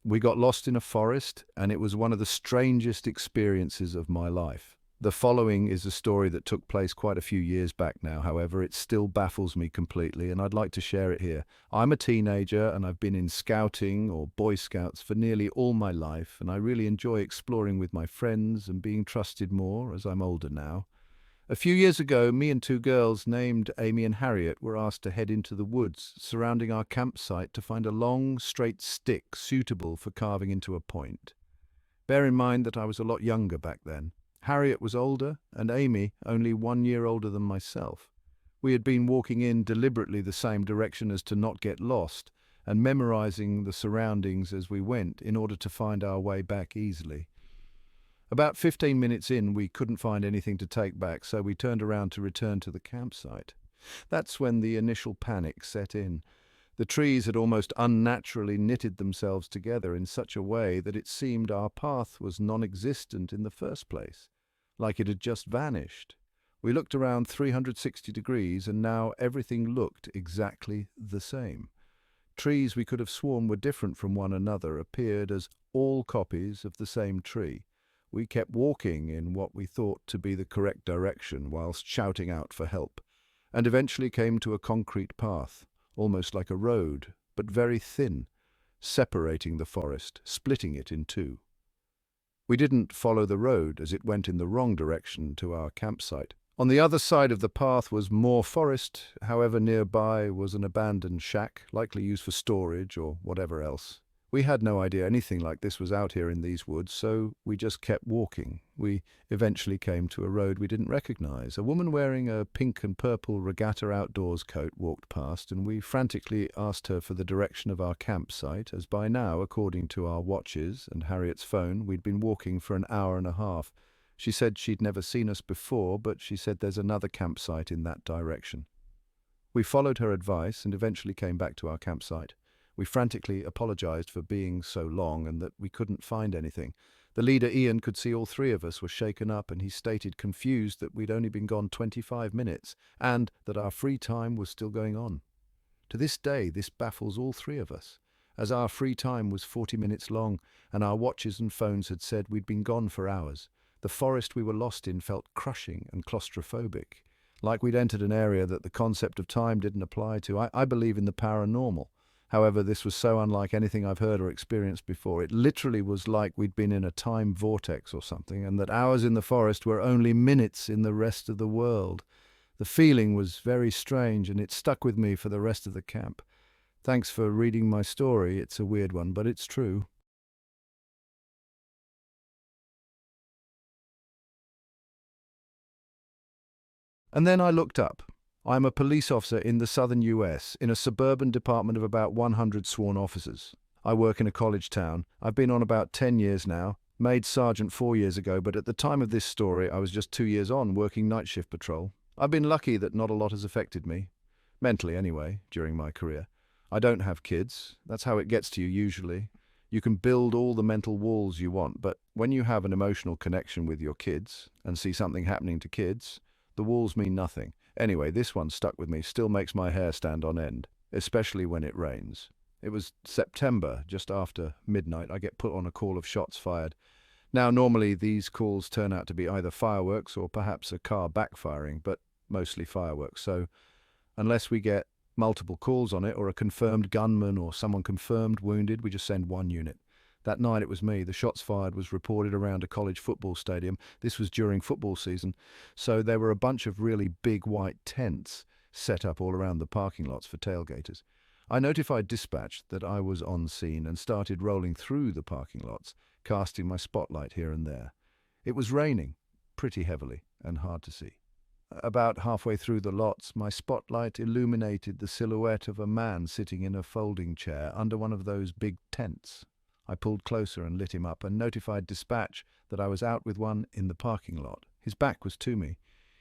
We got lost in a forest, and it was one of the strangest experiences of my life. The following is a story that took place quite a few years back now. However, it still baffles me completely, and I'd like to share it here. I'm a teenager, and I've been in scouting or Boy Scouts for nearly all my life, and I really enjoy exploring with my friends and being trusted more as I'm older now. A few years ago, me and two girls named Amy and Harriet were asked to head into the woods surrounding our campsite to find a long, straight stick suitable for carving into a point. Bear in mind that I was a lot younger back then. Harriet was older, and Amy only 1 year older than myself. We had been walking in deliberately the same direction as to not get lost, and memorizing the surroundings as we went in order to find our way back easily. About 15 minutes in, we couldn't find anything to take back, so we turned around to return to the campsite. That's when the initial panic set in. The trees had almost unnaturally knitted themselves together in such a way that it seemed our path was non-existent in the first place, like it had just vanished. We looked around 360 degrees, and now everything looked exactly the same. Trees we could have sworn were different from one another appeared as all copies of the same tree. We kept walking in what we thought to be the correct direction whilst shouting out for help, and eventually came to a concrete path, almost like a road, but very thin, separating the forest, splitting it in two. We didn't follow the road as it went in the wrong direction to our campsite. On the other side of the path was more forest, however nearby was an abandoned shack, likely used for storage or whatever else. We had no idea anything like this was out here in these woods, so we just kept walking. We eventually came to a road we didn't recognize. A woman wearing a pink and purple regatta outdoors coat walked past, and we frantically asked her for the direction of our campsite, as by now, according to our watches and Harriet's phone, we'd been walking for an hour and a half. She said she'd never seen us before, but she said there's another campsite in that direction. We followed her advice and eventually came back to our campsite. We frantically apologized for being so long and that we couldn't find anything. The leader, Ian, could see all three of us were shaken up, and he stated confused that we'd only been gone 25 minutes and that our free time was still going on. To this day, this baffles all three of us, as our free time was 40 minutes long and our watches and phones had said we'd been gone for hours. The forest we were lost in felt crushing and claustrophobic, like we'd entered an area that the concept of time didn't apply to. I believe in the paranormal. However, this was so unlike anything I've heard or experienced before. It literally was like we'd been in a time vortex or something, and that hours in the forest were only minutes in the rest of the world. The feeling was very strange, and it stuck with me for the rest of the camp. Thanks for reading my story. It's a weird one, but it's true. And then I looked up. I'm a police officer in the southern US, in a suburban department of about 100 sworn officers. I work in a college town. I've been on about 10 years now, made sergeant 4 years ago, but at the time of this story, I was just 2 years on working night shift patrol. I've been lucky that not a lot has affected me, mentally anyway, during my career. I don't have kids. That's how it gets to you usually. You can build all the mental walls you want, but when you have an emotional connection with your kids and see something happening to kids, the walls mean nothing. Anyway, this one stuck with me, still makes my hair stand on end, especially when it rains. It was September, just after midnight. I get put on a call of shots fired. Now, normally these calls turn out to be either fireworks or perhaps a car backfiring, but mostly fireworks. So unless we get multiple calls on it or a confirmed gunman or someone confirmed wounded, we just send one unit. That night it was me. The shots fired was reported around a college football stadium. This was during football season, so there were a bunch of really big white tents set up all around the parking lots for tailgaters. I notified dispatch that I was on scene and started rolling through the parking lots, casting my spotlight here and there. It was raining, pretty heavily, and hard to see. About halfway through the lots, my spotlight illuminated the silhouette of a man sitting in a folding chair under one of those big tents. I pulled closer and lit him up and notified dispatch that I was out with one in the parking lot. His back was to me.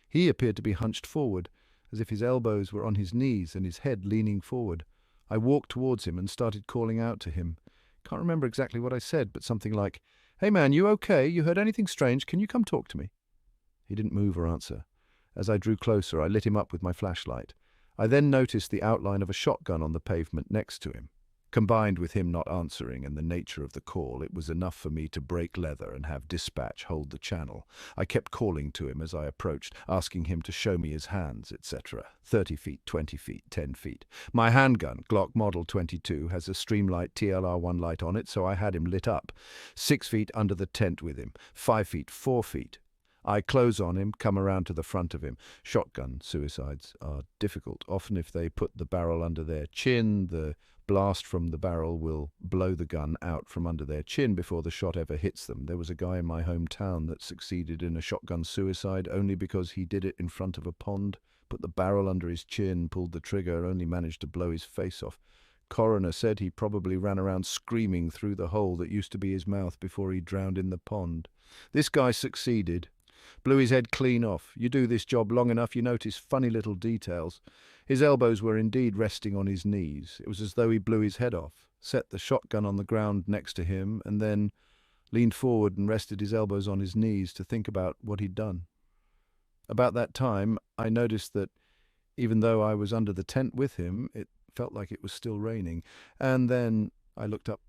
He appeared to be hunched forward, as if his elbows were on his knees and his head leaning forward. I walked towards him and started calling out to him. Can't remember exactly what I said, but something like, "Hey man, you okay? You heard anything strange? Can you come talk to me?" He didn't move or answer. As I drew closer, I lit him up with my flashlight. I then noticed the outline of a shotgun on the pavement next to him. Combined with him not answering and the nature of the call, it was enough for me to break leather and have dispatch hold the channel. I kept calling to him as I approached, asking him to show me his hands, etc. 30 feet, 20 feet, 10 feet. My handgun, Glock Model 22, has a Streamlight TLR1 light on it, so I had him lit up. 6 feet under the tent with him. 5 feet, 4 feet. I close on him, come around to the front of him. Shotgun suicides are difficult. Often if they put the barrel under their chin, the blast from the barrel will blow the gun out from under their chin before the shot ever hits them. There was a guy in my hometown that succeeded in a shotgun suicide only because he did it in front of a pond, put the barrel under his chin, pulled the trigger, only managed to blow his face off. Coroner said he probably ran around screaming through the hole that used to be his mouth before he drowned in the pond. This guy succeeded. Blew his head clean off. You do this job long enough, you notice funny little details. His elbows were indeed resting on his knees. It was as though he blew his head off, set the shotgun on the ground next to him, and then leaned forward and rested his elbows on his knees to think about what he'd done. About that time, I noticed that even though I was under the tent with him, it felt like it was still raining. And then I looked up.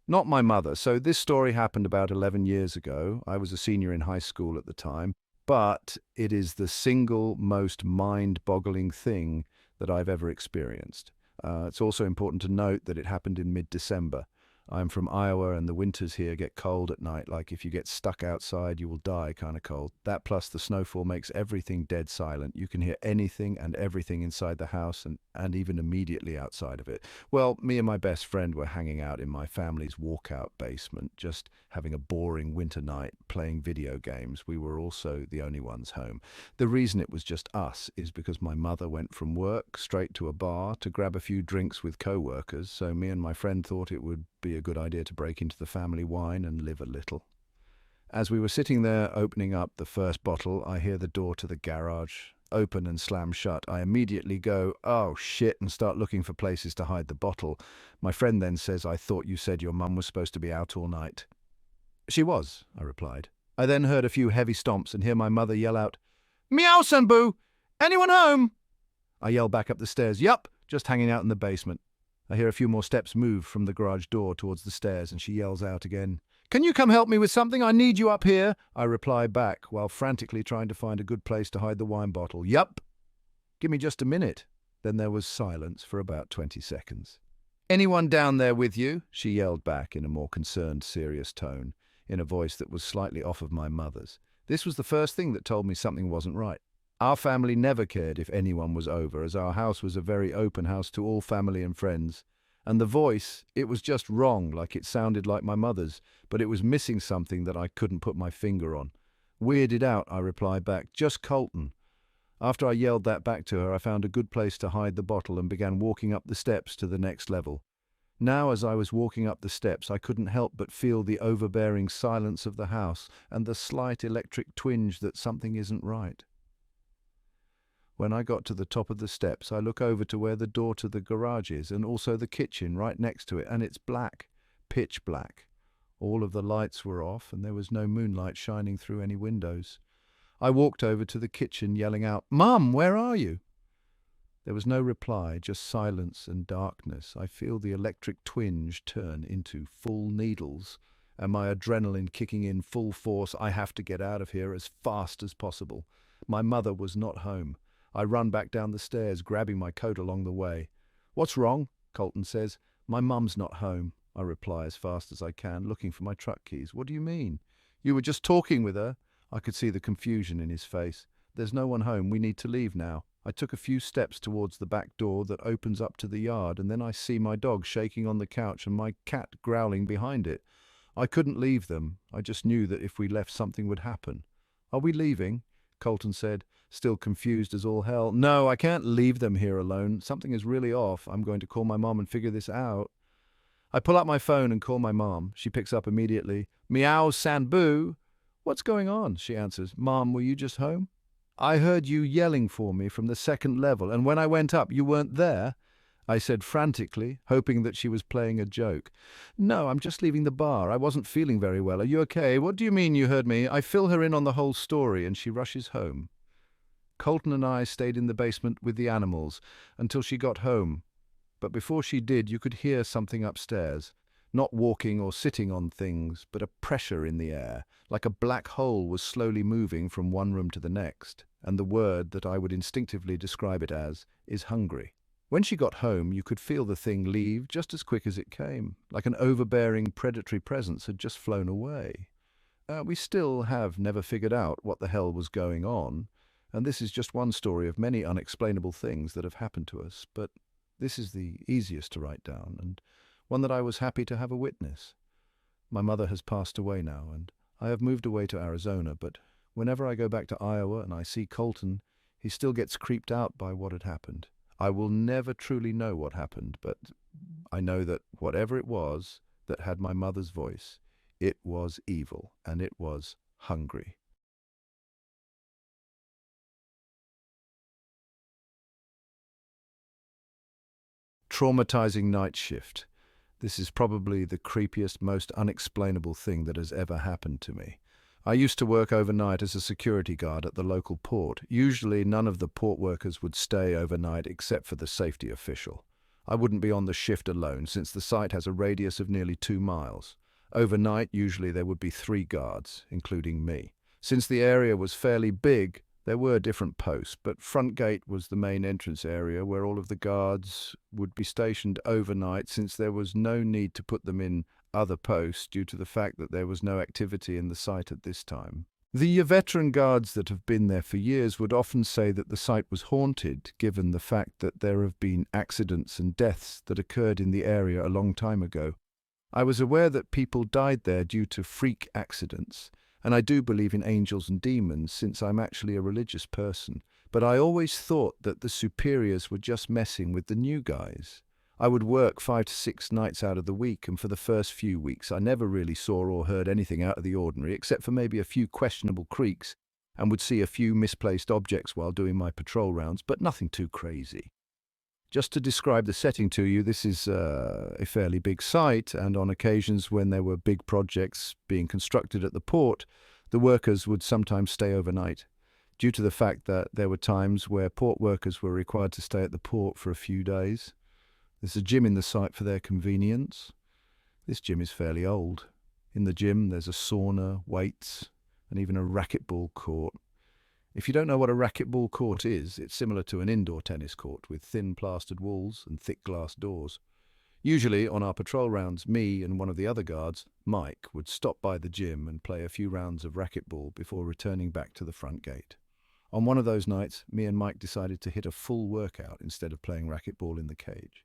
Not my mother. So this story happened about 11 years ago. I was a senior in high school at the time, but it is the single most mind-boggling thing that I've ever experienced. It's also important to note that it happened in mid-December. I'm from Iowa, and the winters here get cold at night, like if you get stuck outside, you will die kind of cold. That plus the snowfall makes everything dead silent. You can hear anything and everything inside the house and even immediately outside of it. Well, me and my best friend were hanging out in my family's walkout basement, just having a boring winter night, playing video games. We were also the only ones home. The reason it was just us is because my mother went from work straight to a bar to grab a few drinks with co-workers, so me and my friend thought it would be a good idea to break into the family wine and live a little. As we were sitting there opening up the first bottle, I hear the door to the garage open and slam shut. I immediately go, "Oh shit," and start looking for places to hide the bottle. My friend then says, "I thought you said your mum was supposed to be out all night." "She was," I replied. I then heard a few heavy stomps and hear my mother yell out, "Meow, Sanboo! Anyone home?" I yell back up the stairs, "Yup, just hanging out in the basement." I hear a few more steps move from the garage door towards the stairs, and she yells out again, "Can you come help me with something? I need you up here." I reply back while frantically trying to find a good place to hide the wine bottle. "Yup. Give me just a minute." Then there was silence for about 20 seconds. "Anyone down there with you?" she yelled back in a more concerned, serious tone, in a voice that was slightly off of my mother's. This was the first thing that told me something wasn't right. Our family never cared if anyone was over, as our house was a very open house to all family and friends. And the voice, it was just wrong, like it sounded like my mother's, but it was missing something that I couldn't put my finger on. "Weirded out," I replied back, "just Colton." After I yelled that back to her, I found a good place to hide the bottle and began walking up the steps to the next level. Now, as I was walking up the steps, I couldn't help but feel the overbearing silence of the house and the slight electric twinge that something isn't right. When I got to the top of the steps, I look over to where the door to the garage is, and also the kitchen right next to it, and it's black, pitch black. All of the lights were off, and there was no moonlight shining through any windows. I walked over to the kitchen, yelling out, "Mum, where are you?" There was no reply, just silence and darkness. I feel the electric twinge turn into full needles, and my adrenaline kicking in full force. I have to get out of here as fast as possible. My mother was not home. I run back down the stairs, grabbing my coat along the way. "What's wrong?" Colton says. "My mum's not home," I reply as fast as I can, looking for my truck keys. "What do you mean?" "You were just talking with her." I could see the confusion in his face. "There's no one home. We need to leave now." I took a few steps towards the back door that opens up to the yard, and then I see my dog shaking on the couch and my cat growling behind it. I couldn't leave them. I just knew that if we left, something would happen. "Are we leaving?" Colton said, still confused as all hell. "No, I can't leave them here alone. Something is really off. I'm going to call my mom and figure this out." I pull out my phone and call my mom. She picks up immediately. "Meow, Sanboo." "What's going on?" she answers. "Mom, were you just home?" "I heard you yelling for me from the second level, and when I went up, you weren't there," I said frantically, hoping that she was playing a joke. "No, I'm just leaving the bar. I wasn't feeling very well. Are you okay?" "What do you mean you heard me?" I fill her in on the whole story, and she rushes home. Colton and I stayed in the basement with the animals until she got home, but before she did, you could hear something upstairs. Not walking or sitting on things, but a pressure in the air, like a black hole was slowly moving from one room to the next, and the word that I would instinctively describe it as is hungry. When she got home, you could feel the thing leave just as quick as it came, like an overbearing predatory presence had just flown away. We still have never figured out what the hell was going on, and this is just one story of many unexplainable things that have happened to us, but this is the easiest to write down, and one that I was happy to have a witness. My mother has passed away now, and I have moved away to Arizona, but whenever I go back to Iowa and I see Colton, he still gets creeped out by what had happened. I will never truly know what happened, but I know that whatever it was that had my mother's voice, it was evil, and it was hungry. Traumatizing Nightshift. This is probably the creepiest, most unexplainable thing that has ever happened to me. I used to work overnight as a security guard at the local port. Usually none of the port workers would stay overnight except for the safety official. I wouldn't be on the shift alone since the site has a radius of nearly 2 miles. Overnight, usually there would be 3 guards, including me. Since the area was fairly big, there were different posts, but front gate was the main entrance area where all of the guards would be stationed overnight since there was no need to put them in other posts due to the fact that there was no activity in the site at this time. The veteran guards that have been there for years would often say that the site was haunted, given the fact that there have been accidents and deaths that occurred in the area a long time ago. I was aware that people died there due to freak accidents, and I do believe in angels and demons since I'm actually a religious person, but I always thought that the superiors were just messing with the new guys. I would work 5 to 6 nights out of the week, and for the first few weeks I never really saw or heard anything out of the ordinary except for maybe a few questionable creaks, and would see a few misplaced objects while doing my patrol rounds, but nothing too crazy. Just to describe the setting to you, this is a fairly big site, and on occasions when there were big projects being constructed at the port, the workers would sometimes stay overnight, due to the fact that there were times where port workers were required to stay at the port for a few days. There's a gym in the site for their convenience. This gym is fairly old. In the gym there's a sauna, weights, and even a racquetball court. If you don't know what a racquetball court is, it's similar to an indoor tennis court with thin plastered walls and thick glass doors. Usually, on our patrol rounds, me and one of the other guards, Mike, would stop by the gym and play a few rounds of racquetball before returning back to the front gate. On one of those nights, me and Mike decided to hit a full workout instead of playing racquetball in the cage.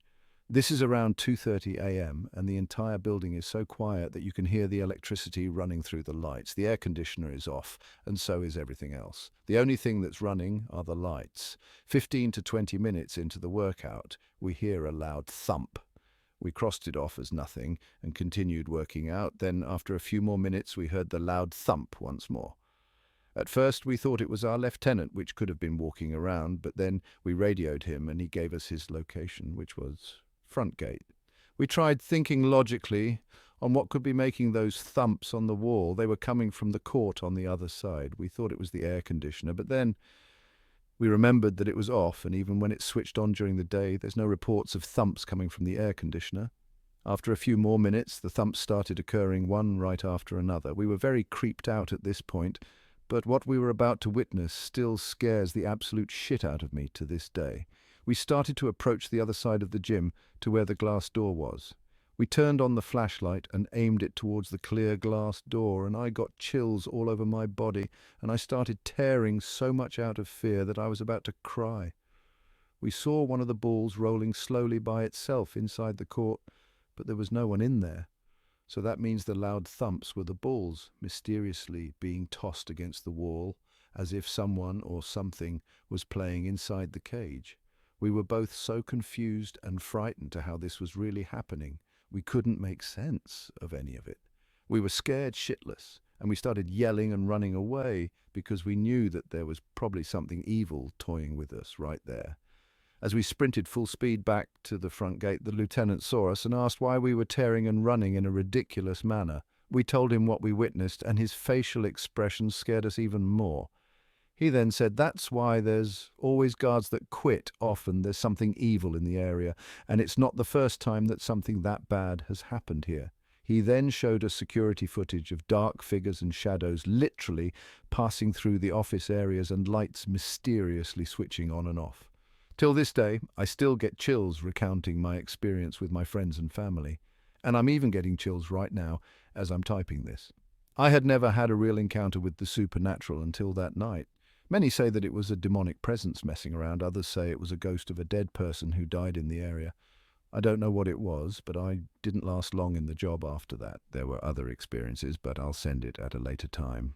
This is around 2:30 a.m. and the entire building is so quiet that you can hear the electricity running through the lights. The air conditioner is off, and so is everything else. The only thing that's running are the lights. 15 to 20 minutes into the workout, we hear a loud thump. We crossed it off as nothing and continued working out. Then, after a few more minutes, we heard the loud thump once more. At first, we thought it was our lieutenant, which could have been walking around, but then we radioed him and he gave us his location, which was front gate. We tried thinking logically on what could be making those thumps on the wall. They were coming from the court on the other side. We thought it was the air conditioner, but then we remembered that it was off, and even when it's switched on during the day, there's no reports of thumps coming from the air conditioner. After a few more minutes, the thumps started occurring one right after another. We were very creeped out at this point, but what we were about to witness still scares the absolute shit out of me to this day. We started to approach the other side of the gym to where the glass door was. We turned on the flashlight and aimed it towards the clear glass door, and I got chills all over my body, and I started tearing so much out of fear that I was about to cry. We saw one of the balls rolling slowly by itself inside the court, but there was no one in there. So that means the loud thumps were the balls mysteriously being tossed against the wall, as if someone or something was playing inside the cage. We were both so confused and frightened to how this was really happening. We couldn't make sense of any of it. We were scared shitless, and we started yelling and running away because we knew that there was probably something evil toying with us right there. As we sprinted full speed back to the front gate, the lieutenant saw us and asked why we were tearing and running in a ridiculous manner. We told him what we witnessed, and his facial expression scared us even more. He then said that's why there's always guards that quit often. There's something evil in the area, and it's not the first time that something that bad has happened here. He then showed us security footage of dark figures and shadows literally passing through the office areas and lights mysteriously switching on and off. Till this day, I still get chills recounting my experience with my friends and family. And I'm even getting chills right now as I'm typing this. I had never had a real encounter with the supernatural until that night. Many say that it was a demonic presence messing around, others say it was a ghost of a dead person who died in the area. I don't know what it was, but I didn't last long in the job after that. There were other experiences, but I'll send it at a later time.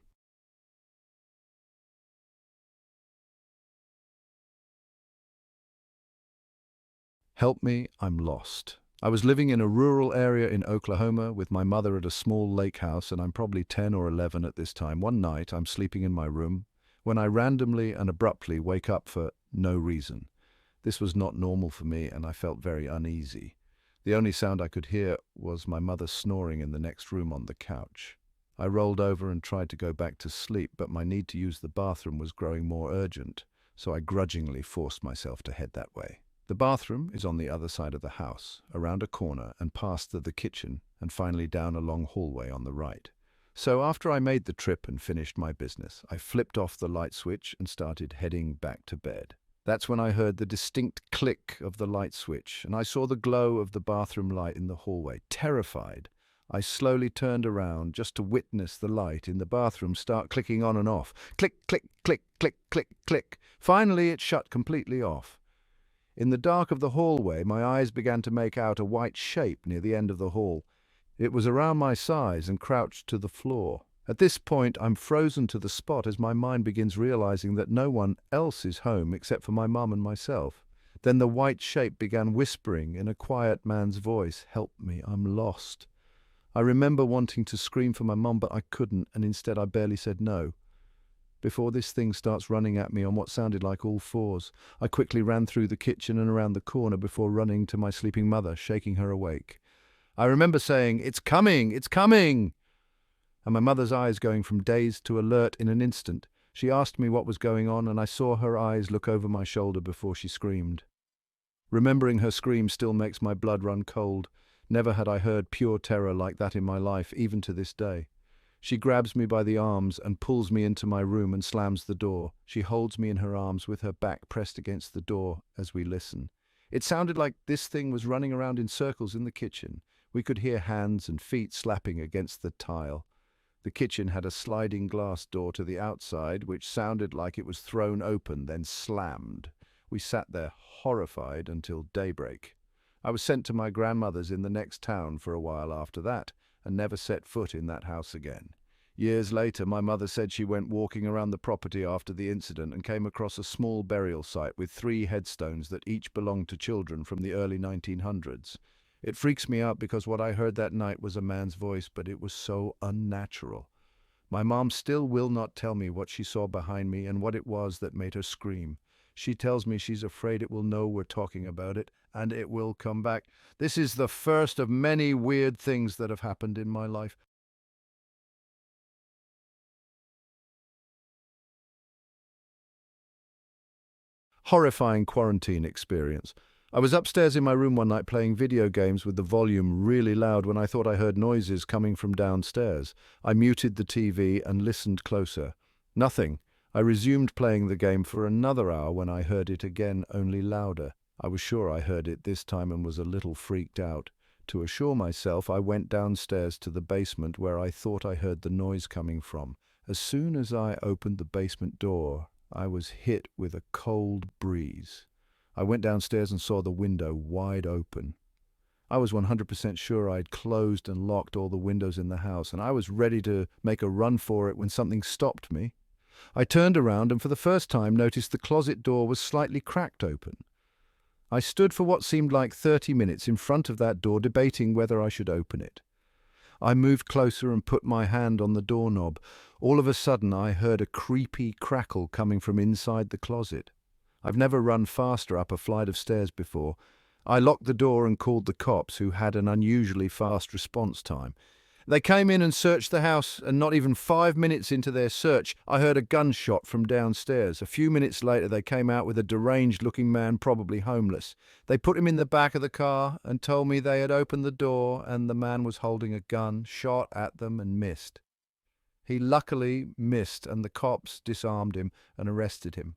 Help me, I'm lost. I was living in a rural area in Oklahoma with my mother at a small lake house, and I'm probably 10 or 11 at this time. One night, I'm sleeping in my room when I randomly and abruptly wake up for no reason. This was not normal for me, and I felt very uneasy. The only sound I could hear was my mother snoring in the next room on the couch. I rolled over and tried to go back to sleep, but my need to use the bathroom was growing more urgent, so I grudgingly forced myself to head that way. The bathroom is on the other side of the house, around a corner and past the kitchen, and finally down a long hallway on the right. So after I made the trip and finished my business, I flipped off the light switch and started heading back to bed. That's when I heard the distinct click of the light switch, and I saw the glow of the bathroom light in the hallway. Terrified, I slowly turned around just to witness the light in the bathroom start clicking on and off. Click, click, click, click, click, click. Finally, it shut completely off. In the dark of the hallway, my eyes began to make out a white shape near the end of the hall. It was around my size and crouched to the floor. At this point, I'm frozen to the spot as my mind begins realizing that no one else is home except for my mum and myself. Then the white shape began whispering in a quiet man's voice, "Help me, I'm lost." I remember wanting to scream for my mum, but I couldn't, and instead I barely said no. Before this thing starts running at me on what sounded like all fours, I quickly ran through the kitchen and around the corner before running to my sleeping mother, shaking her awake. I remember saying, "It's coming! It's coming!" and my mother's eyes going from dazed to alert in an instant. She asked me what was going on, and I saw her eyes look over my shoulder before she screamed. Remembering her scream still makes my blood run cold. Never had I heard pure terror like that in my life, even to this day. She grabs me by the arms and pulls me into my room and slams the door. She holds me in her arms with her back pressed against the door as we listen. It sounded like this thing was running around in circles in the kitchen. We could hear hands and feet slapping against the tile. The kitchen had a sliding glass door to the outside, which sounded like it was thrown open, then slammed. We sat there horrified until daybreak. I was sent to my grandmother's in the next town for a while after that, and never set foot in that house again. Years later, my mother said she went walking around the property after the incident and came across a small burial site with 3 headstones that each belonged to children from the early 1900s. It freaks me out because what I heard that night was a man's voice, but it was so unnatural. My mom still will not tell me what she saw behind me and what it was that made her scream. She tells me she's afraid it will know we're talking about it, and it will come back. This is the first of many weird things that have happened in my life. Horrifying quarantine experience. I was upstairs in my room one night playing video games with the volume really loud when I thought I heard noises coming from downstairs. I muted the TV and listened closer. Nothing. I resumed playing the game for another hour when I heard it again, only louder. I was sure I heard it this time and was a little freaked out. To assure myself, I went downstairs to the basement where I thought I heard the noise coming from. As soon as I opened the basement door, I was hit with a cold breeze. I went downstairs and saw the window wide open. I was 100% sure I'd closed and locked all the windows in the house, and I was ready to make a run for it when something stopped me. I turned around and for the first time noticed the closet door was slightly cracked open. I stood for what seemed like 30 minutes in front of that door, debating whether I should open it. I moved closer and put my hand on the doorknob. All of a sudden, I heard a creepy crackle coming from inside the closet. I've never run faster up a flight of stairs before. I locked the door and called the cops, who had an unusually fast response time. They came in and searched the house, and not even 5 minutes into their search, I heard a gunshot from downstairs. A few minutes later, they came out with a deranged-looking man, probably homeless. They put him in the back of the car and told me they had opened the door and the man was holding a gun, shot at them and missed. He luckily missed, and the cops disarmed him and arrested him.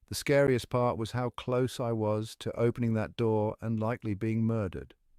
The scariest part was how close I was to opening that door and likely being murdered.